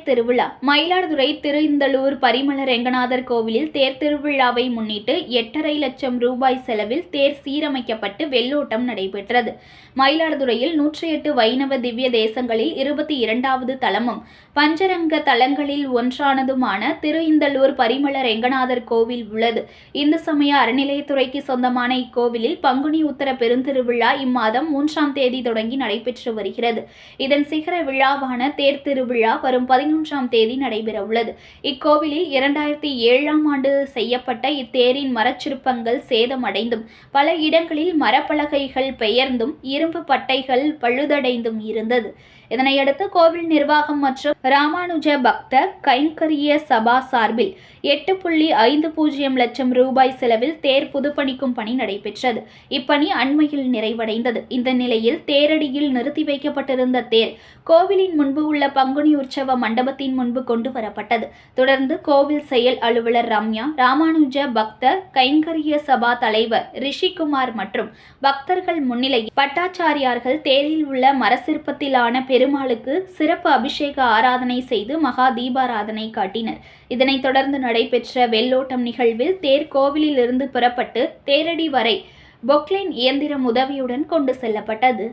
திருவிழா. மயிலாடுதுறை திருஇந்தளூர் பரிமள ரெங்கநாதர் கோவிலில் தேர் திருவிழாவை முன்னிட்டு 8.5 லட்சம் ரூபாய் செலவில் தேர் சீரமைக்கப்பட்டு வெள்ளோட்டம் நடைபெற்றது. மயிலாடுதுறையில் 108 வைணவ திவ்ய தேசங்களில் 22வது தலமும் பஞ்சரங்க தலங்களில் ஒன்றானதுமான திருஇந்தளூர் பரிமள ரெங்கநாதர் கோவில் உள்ளது. இந்து சமய அறநிலையத்துறைக்கு சொந்தமான இக்கோவிலில் பங்குனி உத்தர பெருந்திருவிழா இம்மாதம் 3ஆம் தேதி தொடங்கி நடைபெற்று வருகிறது. இதன் சிகர விழாவான தேர் திருவிழா வரும் 11ஆம் தேதி நடைபெறவுள்ளது. இக்கோவிலில் 2007ஆம் ஆண்டு செய்யப்பட்ட இத்தேரின் மரச்சிற்பங்கள் சேதமடைந்தும் பல இடங்களில் மரப்பலகைகள் பெயர்ந்தும் இரும்பு பட்டைகள் பழுதடைந்தும் இருந்தது. இதனையடுத்து கோவில் நிர்வாகம் மற்றும் ராமானுஜ பக்த கைங்கரிய சபா சார்பில் 8.50 லட்சம் ரூபாய் செலவில் தேர் புதுப்பணிக்கும் பணி நடைபெற்றது. இப்பணி அண்மையில் நிறைவடைந்தது. இந்த நிலையில் தேரடியில் நிறுத்தி வைக்கப்பட்டிருந்த தேர் கோவிலின் முன்பு உள்ள பங்குனி உற்சவ மண்டபத்தின் முன்பு கொண்டு வரப்பட்டது. தொடர்ந்து கோவில் செயல் அலுவலர் ரம்யா, ராமானுஜ பக்த கைங்கரிய சபா தலைவர் ரிஷிகுமார் மற்றும் பக்தர்கள் முன்னிலையில் பட்டாச்சாரியார்கள் தேரில் உள்ள மரசிற்பத்திலான பெருமாளுக்கு சிறப்பு அபிஷேக ஆராதனை செய்து மகா தீபாராதனை காட்டினர். இதனைத் தொடர்ந்து நடைபெற்ற வெள்ளோட்டம் நிகழ்வில் தேர் கோவிலில் இருந்து புறப்பட்டு தேரடி வரை பொக்லைன் இயந்திரம் உதவியுடன் கொண்டு செல்லப்பட்டது.